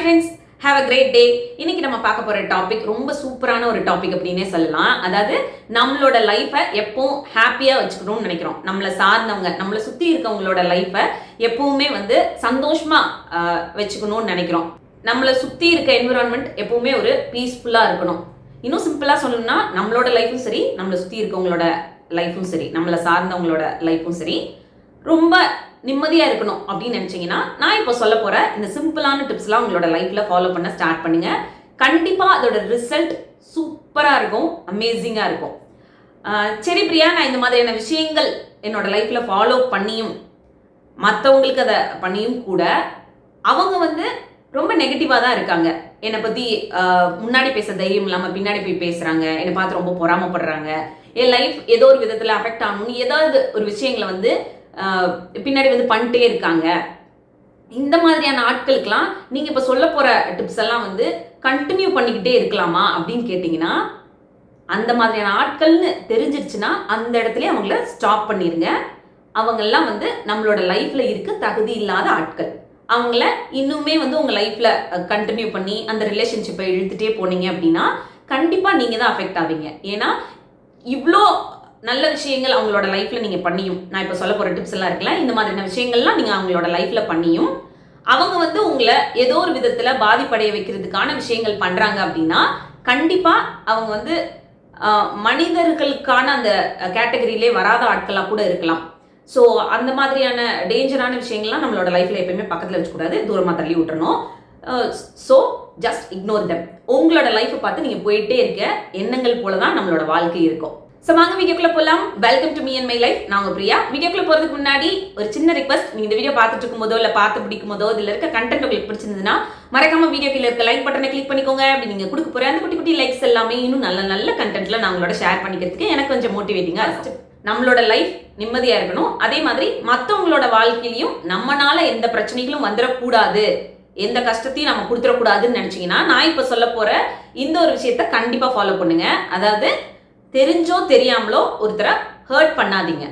Friends, have a great day. இன்னைக்கு நம்ம பார்க்க போற டாபிக் ரொம்ப சூப்பரான ஒரு டாபிக் அப்படின்னே சொல்லலாம். அதாவது நம்மளோட லைஃபை எப்பவும் ஹாப்பியா வச்சுக்கணும்னு நினைக்கிறோம். நம்மளை சார்ந்தவங்க, நம்மளை சுத்தி இருக்கவங்களோட லைஃபை எப்பவுமே சந்தோஷமா வச்சுக்கணும்னு நினைக்கிறோம். நம்மளை சுத்தி இருக்க என்விரான்மெண்ட் எப்பவுமே ஒரு பீஸ்ஃபுல்லா இருக்கணும். இன்னும் சிம்பிளா சொல்லணும்னா நம்மளோட லைஃபும் சரி, நம்மளை சுத்தி இருக்கவங்களோட லைஃபும் சரி, நம்மளை சார்ந்தவங்களோட லைஃபும் சரி ரொம்ப நிம்மதியா இருக்கணும் அப்படின்னு நினைச்சீங்கன்னா நான் இப்போ சொல்ல போற இந்த சிம்பிளான டிப்ஸ்லாம் உங்களோட லைஃப்ல ஃபாலோ பண்ண ஸ்டார்ட் பண்ணுங்க. கண்டிப்பா அதோட ரிசல்ட் சூப்பரா இருக்கும், அமேசிங்கா இருக்கும். சரி பிரியா, நான் இந்த மாதிரியான விஷயங்கள் என்னோட லைஃப்ல ஃபாலோ பண்ணியும் மற்றவங்களுக்கு அதை பண்ணியும் கூட அவங்க ரொம்ப நெகட்டிவா தான் இருக்காங்க. என்னை பத்தி முன்னாடி பேச தைரியம் இல்லாம பின்னாடி போய் பேசுறாங்க, என்னை பார்த்து ரொம்ப பொறாமப்படுறாங்க, என் லைஃப் ஏதோ ஒரு விதத்துல அஃபெக்ட் ஆகணும்னு ஏதாவது ஒரு விஷயங்களை பின்னாடி பண்ணிட்டே இருக்காங்க. இந்த மாதிரியான ஆட்களுக்கெல்லாம் நீங்க இப்ப சொல்ல போற டிப்ஸ் எல்லாம் கண்டினியூ பண்ணிக்கிட்டே இருக்கலாமா அப்படின்னு கேட்டீங்கன்னா, அந்த மாதிரியான ஆட்கள்னு தெரிஞ்சிருச்சுன்னா அந்த இடத்துல அவங்கள ஸ்டாப் பண்ணிருங்க. அவங்கெல்லாம் நம்மளோட லைஃப்ல இருக்க தகுதி இல்லாத ஆட்கள். அவங்கள இன்னுமே உங்க லைஃப்ல கண்டினியூ பண்ணி அந்த ரிலேஷன்ஷிப்பை இழுத்துட்டே போனீங்க அப்படின்னா கண்டிப்பா நீங்க தான் அஃபெக்ட் ஆவீங்க. ஏன்னா இவ்வளோ நல்ல விஷயங்கள் அவங்களோட லைஃப்ல நீங்க பண்ணியும், நான் இப்ப சொல்ல போற டிப்ஸ் எல்லாம் இருக்குல்ல, இந்த மாதிரியான விஷயங்கள்லாம் நீங்க அவங்களோட லைஃப்ல பண்ணியும் அவங்க உங்களை ஏதோ ஒரு விதத்துல பாதிப்படைய வைக்கிறதுக்கான விஷயங்கள் பண்றாங்க அப்படின்னா கண்டிப்பா அவங்க மனிதர்களுக்கான அந்த கேட்டகரியிலே வராத ஆட்களா கூட இருக்கலாம். ஸோ அந்த மாதிரியான டேஞ்சரான விஷயங்கள்லாம் நம்மளோட லைஃப்ல எப்பயுமே பக்கத்துல வச்சுக்கூடாது, தூரமா தள்ளி விட்டுறணும். ஸோ ஜஸ்ட் இக்னோர் தம். உங்களோட லைஃப்பை பார்த்து நீங்க போயிட்டே இருக்க எண்ணங்கள் போலதான் நம்மளோட வாழ்க்கை இருக்கும். ஸோ வாங்க வீடியோக்குள்ள போகலாம். Welcome to me and my life. நான் உங்க பிரியா. வீடியோக்குள்ள போறதுக்கு முன்னாடி ஒரு சின்ன ரிக்வஸ்ட், நீங்க இந்த வீடியோ பார்த்துட்டு இருக்கும் போதோ இல்ல பார்த்து பிடிக்கும் போதோ இதுல இருக்க கண்டென்ட் உங்களுக்கு பிடிச்சிருந்ததுன்னா மறக்காம வீடியோ கீழ இருக்க லைக் பட்டனை கிளிக் பண்ணிக்கோங்க. அப்படி நீங்க கொடுக்க போற அந்த குட்டி குட்டி லைக்ஸ் எல்லாமே இன்னும் நல்ல நல்ல கண்டென்ட்ல நான் உங்களோட ஷேர் பண்ணிக்கிறதுக்கு எனக்கு கொஞ்சம் மோட்டிவேட்டிங்கா இருக்கும். நம்மளோட லைஃப் நிம்மதியா இருக்கணும், அதே மாதிரி மற்றவங்களோட வாழ்க்கையிலையும் நம்மனால எந்த பிரச்சனைகளும் வந்துடக்கூடாது, எந்த கஷ்டத்தையும் நம்ம கொடுத்துடக்கூடாதுன்னு நினைச்சீங்கன்னா நான் இப்ப சொல்ல போற இந்த ஒரு விஷயத்த கண்டிப்பா ஃபாலோ பண்ணுங்க. அதாவது தெரிஞ்சோ தெரியாமலோ ஒருத்தரை ஹர்ட் பண்ணாதீங்க.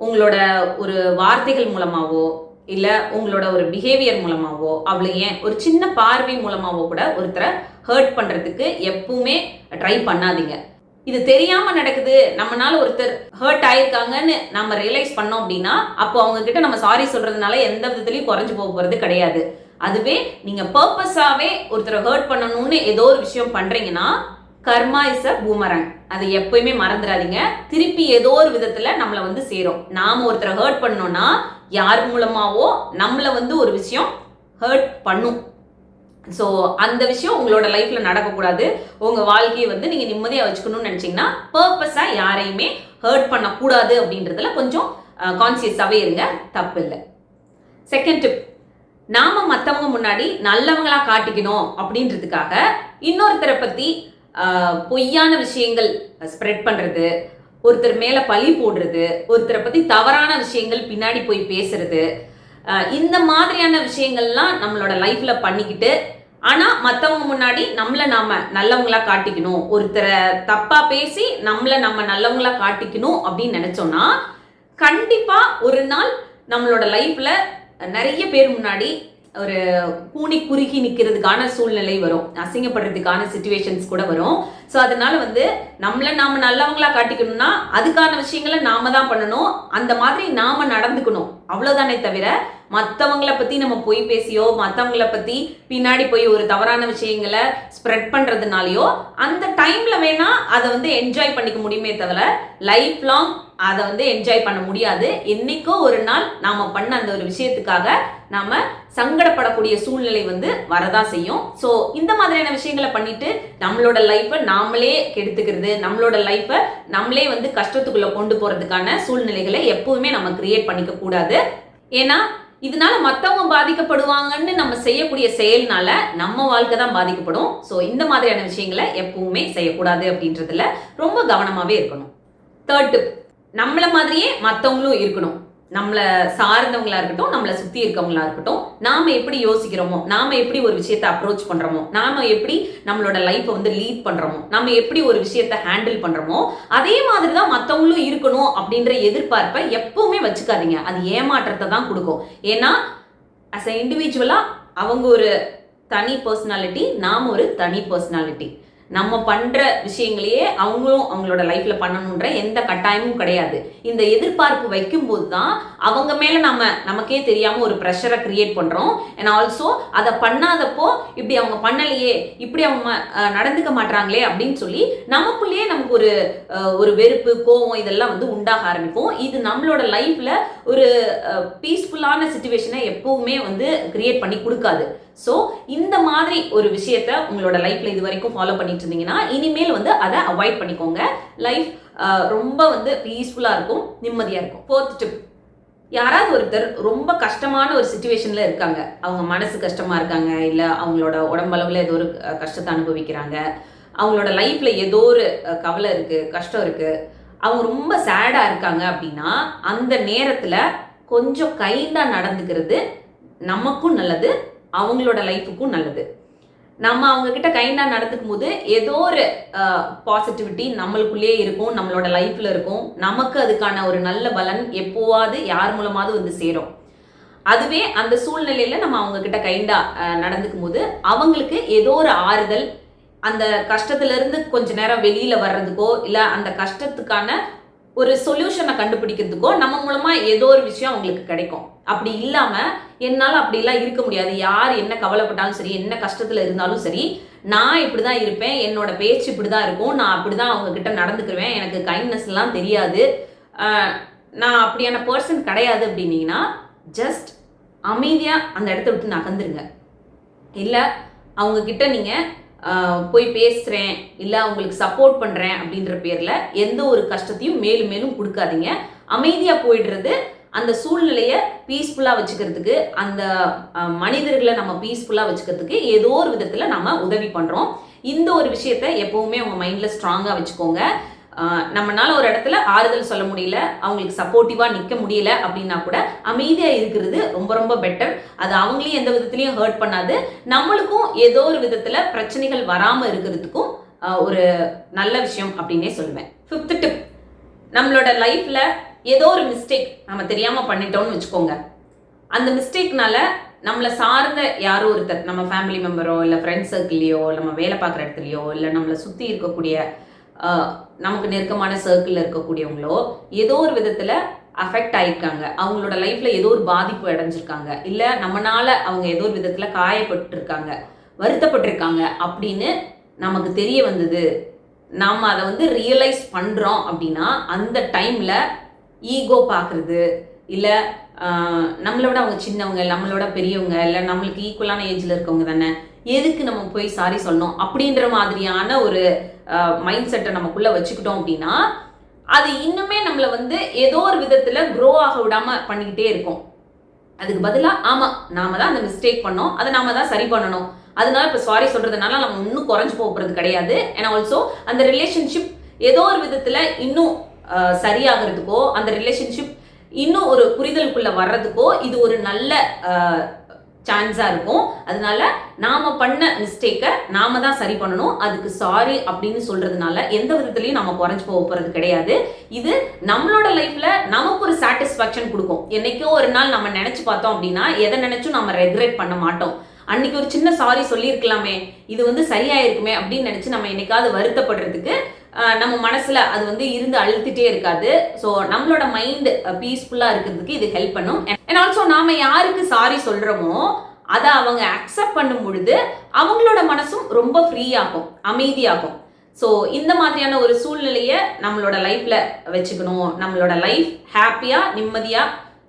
உங்களோட ஒரு வார்த்தைகள் மூலமாவோ இல்ல உங்களோட ஒரு பிஹேவியர் மூலமாவோ, அவளை ஏன் ஒரு சின்ன பார்வை மூலமாவோ கூட ஒருத்தரை ஹர்ட் பண்றதுக்கு எப்பவுமே ட்ரை பண்ணாதீங்க. இது தெரியாம நடக்குது, நம்மனால ஒருத்தர் ஹர்ட் ஆயிருக்காங்கன்னு நம்ம ரியலைஸ் பண்ணோம் அப்படின்னா அப்போ அவங்க கிட்ட நம்ம சாரி சொல்றதுனால எந்த விதத்துலயும் குறைஞ்சு போறது கிடையாது. அதுவே நீங்க பர்பஸாவே ஒருத்தரை ஹர்ட் பண்ணணும்னு ஏதோ ஒரு விஷயம் பண்றீங்கன்னா கர்மா இஸ் அ பூமரங். அது எப்பயுமே மறந்துடாதீங்க. திருப்பி ஏதோ ஒரு விதத்துல நம்மள சேரும். நாம ஒருத்தரை ஹர்ட் பண்ணோம்னா யார் மூலமாவோ நம்மள ஒரு விஷயம் ஹர்ட் பண்ணும். ஸோ அந்த விஷயம் உங்களோட லைஃப்ல நடக்கக்கூடாது. உங்க வாழ்க்கையை நீங்க நிம்மதியா வச்சுக்கணும்னு நினைச்சீங்கன்னா பர்பஸா யாரையுமே ஹர்ட் பண்ணக்கூடாது அப்படின்றதுல கொஞ்சம் கான்சியஸாவே இருங்க, தப்பு இல்லை. செகண்ட் டிப், நாம மற்றவங்க முன்னாடி நல்லவங்களா காட்டிக்கணும் அப்படின்றதுக்காக இன்னொருத்தரை பத்தி பொய்யான விஷயங்கள் ஸ்ப்ரெட் பண்றது, ஒருத்தர் மேல பழி போடுறது, ஒருத்தரை பத்தி தவறான விஷயங்கள் பின்னாடி போய் பேசுறது, இந்த மாதிரியான விஷயங்கள்லாம் நம்மளோட லைஃப்ல பண்ணிக்கிட்டு ஆனா மத்தவங்க முன்னாடி நம்மள நாம நல்லவங்களா காட்டிக்கணும், ஒருத்தரை தப்பா பேசி நம்மள நம்ம நல்லவங்களா காட்டிக்கணும் அப்படின்னு நினைச்சோம்னா கண்டிப்பா ஒரு நாள் நம்மளோட லைஃப்ல நிறைய பேர் முன்னாடி ஒரு கூனி குறுகி நிக்கிறதுக்கான சூழ்நிலை வரும், அசிங்கப்படுறதுக்கான சிச்சுவேஷன்ஸ் கூட வரும். ஸோ அதனால நம்மள நாம நல்லவங்களா காட்டிக்கணும்னா அதுக்கான விஷயங்களை நாம தான் பண்ணணும், அந்த மாதிரி நாம நடந்துக்கணும், அவ்வளவுதானே தவிர மற்றவங்களை பத்தி நம்ம போய் பேசியோ மற்றவங்களை பத்தி பின்னாடி போய் ஒரு தவறான விஷயங்களை ஸ்ப்ரெட் பண்றதுனாலயோ அந்த டைம்ல வேணா அதை என்ஜாய் பண்ணிக்க முடியுமே தவிர லைஃப் லாங் அதை என்ஜாய் பண்ண முடியாது. என்னைக்கோ ஒரு நாள் நாம பண்ண அந்த ஒரு விஷயத்துக்காக நாம சங்கடப்படக்கூடிய சூழ்நிலை வரதான் செய்யும். ஸோ இந்த மாதிரியான விஷயங்களை பண்ணிட்டு நம்மளோட லைஃப்பை நாமளே கெடுத்துக்கிறது, நம்மளோட லைஃப்பை நம்மளே கஷ்டத்துக்குள்ள கொண்டு போறதுக்கான சூழ்நிலைகளை எப்பவுமே நம்ம கிரியேட் பண்ணிக்க கூடாது. ஏன்னா இதனால மற்றவங்க பாதிக்கப்படுவாங்கன்னு நம்ம செய்யக்கூடிய செயல்னால நம்ம வாழ்க்கை தான் பாதிக்கப்படும். ஸோ இந்த மாதிரியான விஷயங்களை எப்பவுமே செய்யக்கூடாது அப்படின்றதுல ரொம்ப கவனமாவே இருக்கணும். தேர்ட் டிப், நம்மள மாதிரியே மற்றவங்களும் இருக்கணும். நம்மளை சார்ந்தவங்களா இருக்கட்டும், நம்மளை சுத்தி இருக்கவங்களா இருக்கட்டும், நாம எப்படி யோசிக்கிறோமோ, நாம எப்படி ஒரு விஷயத்தை அப்ரோச் பண்றோமோ, நாம எப்படி நம்மளோட லைஃப்பை லீட் பண்றோமோ, நம்ம எப்படி ஒரு விஷயத்தை ஹேண்டில் பண்றோமோ அதே மாதிரிதான் மற்றவங்களும் இருக்கணும் அப்படின்ற எதிர்பார்ப்பை எப்பவுமே வச்சுக்காதீங்க. அது ஏமாற்றத்தை தான் கொடுக்கும். ஏன்னா அஸ் அ இண்டிவிஜுவலா அவங்க ஒரு தனி பர்சனாலிட்டி, நாம் ஒரு தனி பர்சனாலிட்டி. நம்ம பண்ற விஷயங்களையே அவங்களும் அவங்களோட லைஃப்ல பண்ணணுன்ற எந்த கட்டாயமும் கிடையாது. இந்த எதிர்பார்ப்பு வைக்கும்போது தான் அவங்க மேல நமக்கே தெரியாம ஒரு ப்ரெஷரை கிரியேட் பண்றோம். அண்ட் ஆல்சோ அதை பண்ணாதப்போ இப்படி அவங்க பண்ணலையே, இப்படி அவங்க நடந்துக்க மாட்டாங்களே அப்படின்னு சொல்லி நமக்குள்ளேயே நமக்கு ஒரு வெறுப்பு, கோவம் இதெல்லாம் வந்து உண்டாக ஆரம்பிக்கும். இது நம்மளோட லைஃப்ல ஒரு பீஸ்ஃபுல்லான சிச்சுவேஷனை எப்பவுமே வந்து கிரியேட் பண்ணி கொடுக்காது. ஸோ இந்த மாதிரி ஒரு விஷயத்த உங்களோட லைஃப்ல இது வரைக்கும் ஃபாலோ பண்ணிட்டு இருந்தீங்கன்னா இனிமேல் வந்து அதை அவாய்ட் பண்ணிக்கோங்க. லைஃப் ரொம்ப வந்து பீஸ்ஃபுல்லா இருக்கும், நிம்மதியா இருக்கும். 4th டிப், யாராவது ஒருத்தர் ரொம்ப கஷ்டமான ஒரு சிச்சுவேஷன்ல இருக்காங்க, அவங்க மனசு கஷ்டமா இருக்காங்க, இல்ல அவங்களோட உடம்பளவுல ஏதோ ஒரு கஷ்டத்தை அனுபவிக்கிறாங்க, அவங்களோட லைஃப்ல ஏதோ ஒரு கவலை இருக்கு, கஷ்டம் இருக்கு, அவங்க ரொம்ப சேடா இருக்காங்க அப்படின்னா அந்த நேரத்துல கொஞ்சம் கைண்டா நடந்துக்கிறது நமக்கும் நல்லது, அவங்களோட லைஃபுக்கும் நல்லது. நம்ம அவங்க கிட்ட கைண்டா நடந்துக்கும் போது ஏதோ ஒரு பாசிட்டிவிட்டி நம்மளுக்குள்ளேயே இருக்கும், நம்மளோட லைஃப்ல இருக்கும். நமக்கு அதுக்கான ஒரு நல்ல பலன் எப்போவாது யார் மூலமாவது வந்து சேரும். அதுவே அந்த சூழ்நிலையில நம்ம அவங்க கிட்ட கைண்டா நடந்துக்கும் போது அவங்களுக்கு ஏதோ ஒரு ஆறுதல், அந்த கஷ்டத்துல இருந்து கொஞ்ச நேரம் வெளியில வர்றதுக்கோ இல்ல அந்த கஷ்டத்துக்கான ஒரு சொல்யூஷனை கண்டுபிடிக்கிறதுக்கோ நம்ம மூலமா ஏதோ ஒரு விஷயம் அவங்களுக்கு கிடைக்கும். அப்படி இல்லாம என்னால அப்படிலாம் இருக்க முடியாது, யார் என்ன கவலைப்பட்டாலும் சரி, என்ன கஷ்டத்துல இருந்தாலும் சரி, நான் இப்படிதான் இருப்பேன், என்னோட பேச்சு இப்படிதான் இருக்கும், நான் அப்படிதான் அவங்க கிட்ட நடந்துக்குவேன், எனக்கு கைண்ட்னஸ் எல்லாம் தெரியாது, நான் அப்படியான பர்சன் கிடையாது அப்படின்னீங்கன்னா ஜஸ்ட் அமைதியா அந்த இடத்த விட்டு நகர்ந்துருங்க. இல்ல அவங்க கிட்ட நீங்க போய் பேசுறேன், இல்லை அவங்களுக்கு சப்போர்ட் பண்றேன் அப்படின்ற பேர்ல எந்த ஒரு கஷ்டத்தையும் மேலும் மேலும் கொடுக்காதீங்க. அமைதியா போயிடுறது அந்த சூழ்நிலையை பீஸ்ஃபுல்லா வச்சுக்கிறதுக்கு, அந்த மனிதர்களை நம்ம பீஸ்ஃபுல்லா வச்சுக்கிறதுக்கு ஏதோ ஒரு விதத்துல நம்ம உதவி பண்றோம். இந்த ஒரு விஷயத்த எப்பவுமே உங்க மைண்ட்ல ஸ்ட்ராங்கா வச்சுக்கோங்க. நம்மளால ஒரு இடத்துல ஆறுதல் சொல்ல முடியல, அவங்களுக்கு சப்போர்ட்டிவா நிக்க முடியல அப்படின்னா கூட அமைதியா இருக்கிறது ரொம்ப ரொம்ப பெட்டர். அது அவங்களையும் எந்த விதத்திலையும் ஹர்ட் பண்ணாது, நம்மளுக்கும் ஏதோ ஒரு விதத்துல பிரச்சனைகள் வராம இருக்கிறதுக்கும் ஒரு நல்ல விஷயம் அப்படின்னே சொல்லுவேன். 5th டிப், நம்மளோட லைஃப்ல ஏதோ ஒரு மிஸ்டேக் நம்ம தெரியாம பண்ணிட்டோம்னு வச்சுக்கோங்க. அந்த மிஸ்டேக்னால நம்மளை சார்ந்த யாரோ ஒருத்தர், நம்ம ஃபேமிலி மெம்பரோ இல்லை ஃப்ரெண்ட்ஸ் சர்க்கிள்லையோ, நம்ம வேலை பார்க்குற இடத்துலையோ, இல்லை நம்மளை சுற்றி இருக்கக்கூடிய நமக்கு நெருக்கமான சர்க்கிளில் இருக்கக்கூடியவங்களோ ஏதோ ஒரு விதத்தில் அஃபெக்ட் ஆகிருக்காங்க, அவங்களோட லைஃப்பில் ஏதோ ஒரு பாதிப்பு அடைஞ்சிருக்காங்க, இல்லை நம்மளால அவங்க ஏதோ ஒரு விதத்தில் காயப்பட்டிருக்காங்க, வருத்தப்பட்டிருக்காங்க அப்படின்னு நமக்கு தெரிய வந்தது, நாம் அதை வந்து ரியலைஸ் பண்ணுறோம் அப்படின்னா அந்த டைமில் ஈகோ பார்க்குறது, இல்லை நம்மளோட அவங்க சின்னவங்க, நம்மளோட பெரியவங்க, இல்லை நம்மளுக்கு ஈக்குவலான ஏஜில் இருக்கவங்க தானே, எதுக்கு நம்ம போய் சாரி சொல்லணும் அப்படின்ற மாதிரியான ஒரு மைண்ட் செட்டை நமக்குள்ள வச்சுக்கிட்டோம் அப்படின்னா அது இன்னுமே நம்மளை வந்து ஏதோ ஒரு விதத்துல க்ரோ ஆக விடாம பண்ணிக்கிட்டே இருக்கும். அதுக்கு பதிலா ஆமா நாம தான் அந்த மிஸ்டேக் பண்ணோம், அதை நாம தான் சரி பண்ணணும், அதனால இப்ப சாரி சொல்றதுனால நம்ம இன்னும் குறைஞ்சு போகிறது கிடையாது. அண்ட் ஆல்சோ அந்த ரிலேஷன்ஷிப் ஏதோ ஒரு விதத்துல இன்னும் சரியாகிறதுக்கோ, அந்த ரிலேஷன்ஷிப் இன்னும் ஒரு புரிதலுக்குள்ள வர்றதுக்கோ இது ஒரு நல்ல சான்ஸா இருக்கும். அதனால நாம பண்ண மிஸ்டேக்கை நாம தான் சரி பண்ணணும். அதுக்கு சாரி அப்படின்னு சொல்றதுனால எந்த விதத்திலையும் நம்ம குறைஞ்சு போகிறது கிடையாது. இது நம்மளோட லைஃப்ல நமக்கு ஒரு சாட்டிஸ்பாக்சன் கொடுக்கும். என்னைக்கோ ஒரு நாள் நம்ம நினைச்சு பார்த்தோம் அப்படின்னா எதை நினைச்சும் நம்ம ரெக்ரெட் பண்ண மாட்டோம். அன்னைக்கு ஒரு சின்ன சாரி சொல்லியிருக்கலாமே, இது வந்து சரியாயிருக்குமே அப்படின்னு நினைச்சு நம்ம என்னைக்காவது வருத்தப்படுறதுக்கு நம்ம மனசுல அது வந்து இருந்து அழுத்திட்டே இருக்காது. ஸோ நம்மளோட மைண்ட் பீஸ்ஃபுல்லா இருக்கிறதுக்கு இது ஹெல்ப் பண்ணும். அண்ட் ஆல்சோ நாம யாருக்கு சாரி சொல்றோமோ அதை அவங்க அக்செப்ட் பண்ணும் பொழுது அவங்களோட மனசும் ரொம்ப ஃப்ரீ ஆகும், அமைதியாகும். ஸோ இந்த மாதிரியான ஒரு சூழ்நிலையை நம்மளோட லைஃப்ல வச்சுக்கணும். நம்மளோட லைஃப் ஹாப்பியா நிம்மதியா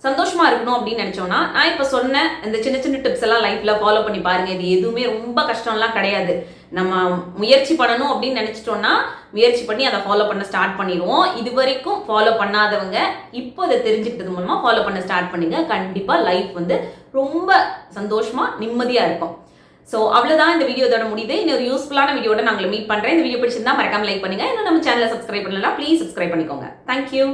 சந்தோஷமா இருக்கணும் அப்படின்னு நினைச்சோம்னா நான் இப்ப சொன்ன இந்த சின்ன சின்ன டிப்ஸ் எல்லாம் லைஃப்ல ஃபாலோ பண்ணி பாருங்க. இது எதுவுமே ரொம்ப கஷ்டம்லாம் கிடையாது. நம்ம முயற்சி பண்ணணும் அப்படின்னு நினைச்சிட்டோம்னா முயற்சி பண்ணி அதை ஃபாலோ பண்ண ஸ்டார்ட் பண்ணிடுவோம். இது வரைக்கும் ஃபாலோ பண்ணாதவங்க இப்போ இதை தெரிஞ்சுக்கிட்டது மூலமா ஃபாலோ பண்ண ஸ்டார்ட் பண்ணுங்க. கண்டிப்பா லைஃப் வந்து ரொம்ப சந்தோஷமா நிம்மதியா இருக்கும். ஸோ அவ்வளோதான், இந்த வீடியோ இதோட முடியுது. இன்னொரு யூஸ்ஃபுல்லான வீடியோட நான் உங்களை மீட் பண்றேன். இந்த வீடியோ பிடிச்சிருந்தா மறக்காம லைக் பண்ணுங்க. இன்னும் நம்ம சேனலை சப்ஸ்கிரைப் பண்ணலாம், ப்ளீஸ் சப்ஸ்கிரைப் பண்ணிக்கோங்க. தேங்க்யூ.